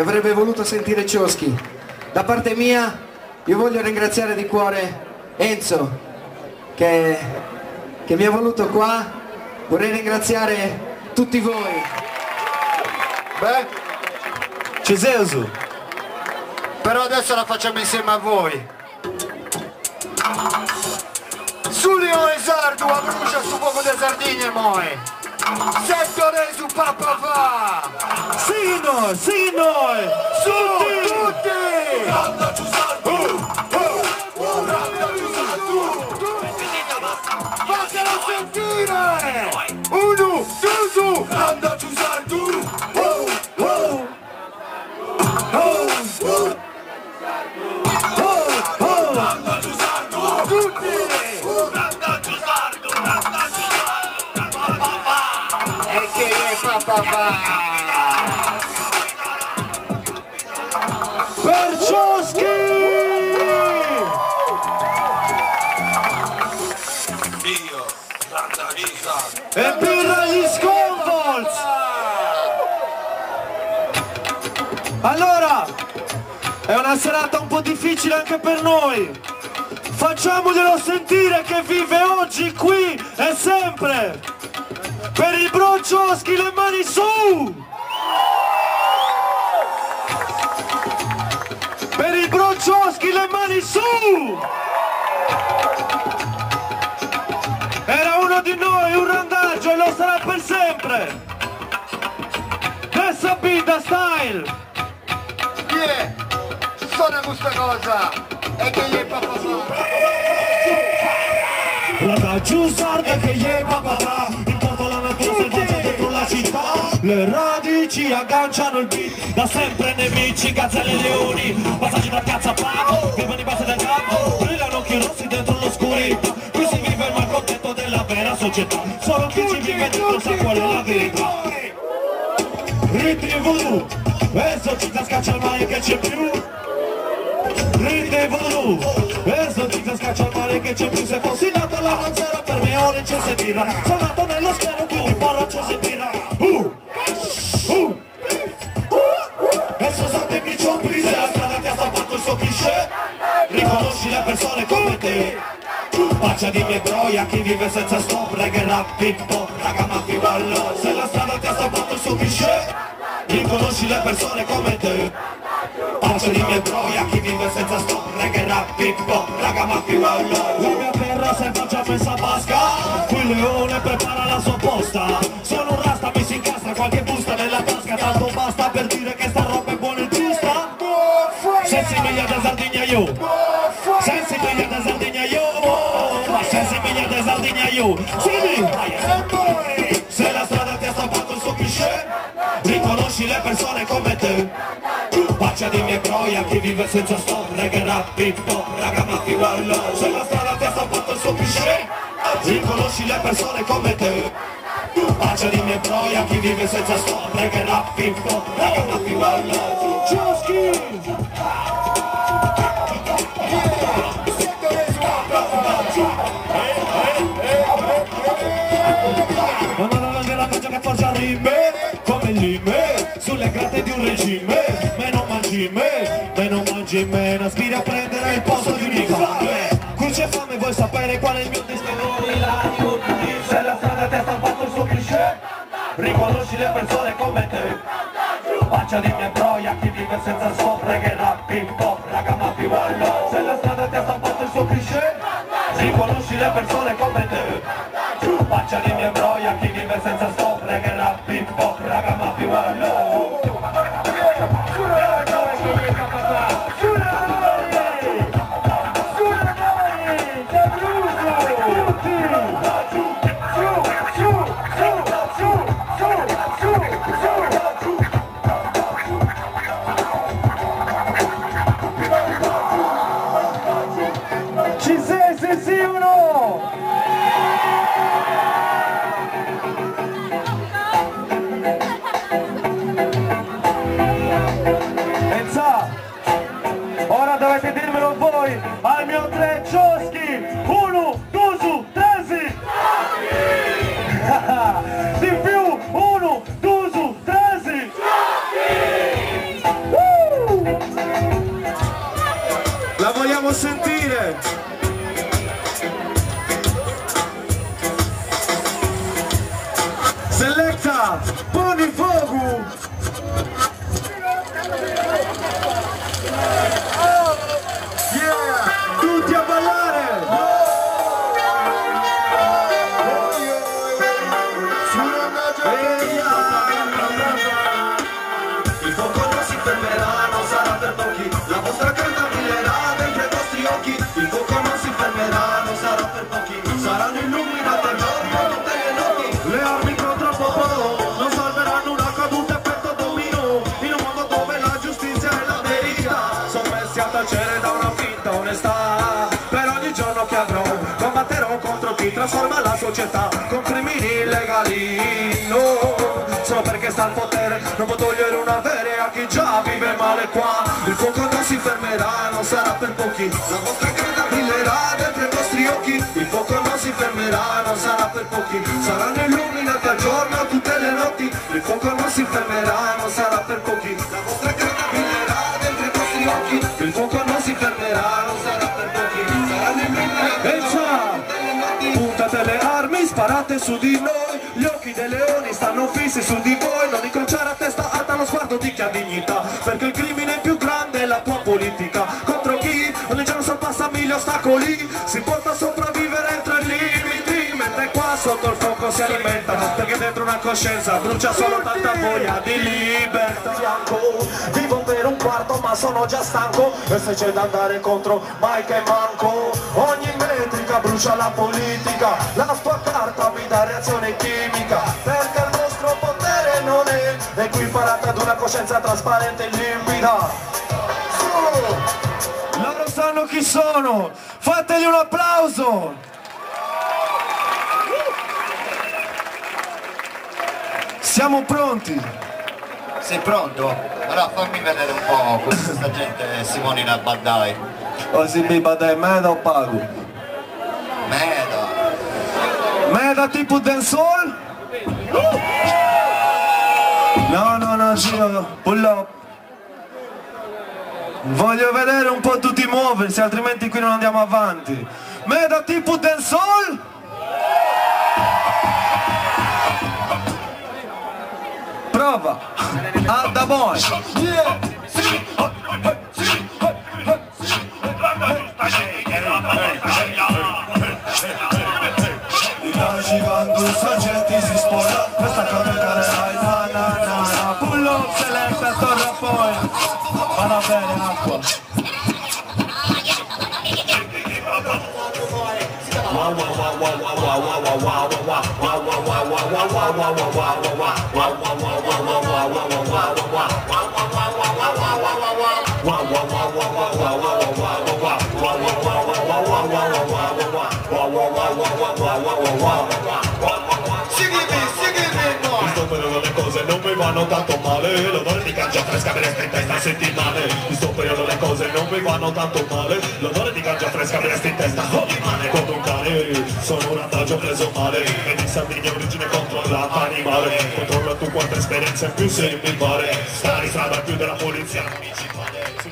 avrebbe voluto sentire Cioschi. Da parte mia io voglio ringraziare di cuore Enzo che mi ha voluto qua. Vorrei ringraziare tutti voi. Beh, Cesesu, però adesso la facciamo insieme a voi. Sulio e Sardu a brucia su poco de Sardigne moi. Settore su papà va. Sì noi, tutti. Fatelo sentire. Uno, due, anda giù Sardu. Per Cioschi! E per gli Sconvolts! Allora, è una serata un po' difficile anche per noi. Facciamoglielo sentire che vive oggi, qui e sempre. Per il bro Cioschi le mani su! Per il bro Cioschi le mani su! Era uno di noi, un randaggio e lo sarà per sempre! Adesso Binda style! Yeah! Suona questa cosa! E che gli è papà! Randaggio sarda che gli è papà! Le radici agganciano il beat, da sempre nemici, gazzelle e leoni, passaggi da piazza a Pago, vivono in base del campo, brillano occhi rossi dentro l'oscurità, qui si vive il malcontento della vera società, solo chi ci vive dentro sa qual è la verità. Ritmi voodoo, esorcista scaccia il male che c'è più. Ritmi voodoo, esorcista scaccia il male che c'è più, se fossi nato alla manzera per me ora c'è se birra, sono nato nello schiero quindi porro c'è se birra. Adesso sappi ciompi, se la strada ti ha stampato il suo cliché, riconosci le persone come te. Faccia di miei broia, chi vive senza stop, reggae, rap, hip hop, raga, mafia, wallo. Se la strada ti ha stampato il suo cliché, riconosci le persone come te. Faccia di miei broia, chi vive senza stop, reggae, rap, hip hop, raga, mafia, wallo. La mia terra sempre già messa basca, qui il leone prepara la sua posta. Sono un rasta, mi si incastra qualche busta nella tasca, tanto basta per dire che sta roba è buona e giusta. Senza miglia da Sardegna io, senza miglia da Sardegna io, senza miglia da Sardegna io. Se la strada ti ha stampato il suo cliché, riconosci le persone come te. Faccia di miei broia, chi vive senza stop, reggae, rap, hip hop, raga, mafia, wallo. Se la strada ti ha stampato il suo cliché, riconosci le persone come te. Faccia di miei broia, chi vive senza stop, reggae, rap, hip hop, raga, mafia, wallo. Cioschi! Non aveva la faccia che forgia rime, come lime, sulle grate di un regime. Meno mangi me, non aspiri a prendere il posto di un'infame. Qui c'è fame, vuoi sapere qual è il mio destino? Se la strada ti ha stampato il suo cliché, riconosci le persone come te. Faccia di mia broia, chi vive senza stop, reggae, rap, hip hop, raga, mafia, wallo. Se la strada ti ha stampato il suo cliché, riconosci le persone come te. Faccia di mia broia, chi vive senza stop, reggae, rap, hip hop, raga, mafia, wallo. Ci sei, sì o no? Il fuoco non si fermerà, non sarà per pochi, la vostra carta brillerà dentro i vostri occhi. Il fuoco non si fermerà, non sarà per pochi, saranno illuminate al giorno tutte le notti. Le armi contro il popolo non salveranno una caduta effetto domino, in un mondo dove la giustizia e la verità sono messi a tacere da una finta onestà. Per ogni giorno che avrò combatterò contro chi trasforma la società con crimini illegali. No, solo perché sta al potere non può togliere una avere a chi già vive male qua. Il fuoco non si fermerà, non sarà per pochi, la vostra carta brillerà dentro i vostri occhi. Il fuoco non si fermerà, non sarà per pochi, saranno illuminati al giorno tutte le notti. Il fuoco non si fermerà, non sarà per pochi, la vostra carta brillerà dentro i vostri occhi. Il fuoco non si fermerà, non sarà per pochi, saranno illuminati al giorno tutte le notti. Puntate le armi, sparate su di noi, gli occhi dei leoni stanno fissi su di voi. Non incrociare a testa alta lo sguardo di chi ha dignità, perché il crimine più grande è la tua politica. Contro chi ogni giorno sorpassa mille ostacoli, si porta a sopravvivere entro i limiti, mentre qua sotto il fuoco si alimenta, perché dentro una coscienza brucia solo tanta voglia di libertà. Vivo per un quarto ma sono già stanco, e se c'è da andare contro mai che manco. Ogni metrica brucia la politica, la tua carta mi dà reazione chimica, perché il nostro potere non è equiparato ad una coscienza trasparente e limpida. Loro sanno chi sono, fategli un applauso! Siamo pronti? Sei pronto? Allora fammi vedere un po' questa gente Simonina Badai. O si mi badai meda o pago? Meda. Meda tipo dancehall? No, giro, pull up. Voglio vedere un po' tutti muoversi, altrimenti qui non andiamo avanti. Meda tipo dancehall? Prova! Alda boy! Yeah! Quando sta gente si sposta, questa camera na na na na. Pull up, seletta, torna poi. Vada bene acqua. Le cose non mi vanno tanto male, l'odore di cangia fresca me ne sta in testa settimane. In sto periodo le cose non mi vanno tanto male, l'odore di cangia fresca me ne sta in testa settimane. Come un cane, sono un rattaggio preso male, e di Sardegna origine controllata animale. Controlla tu quante esperienze in più se mi pare, stare in strada più della polizia municipale.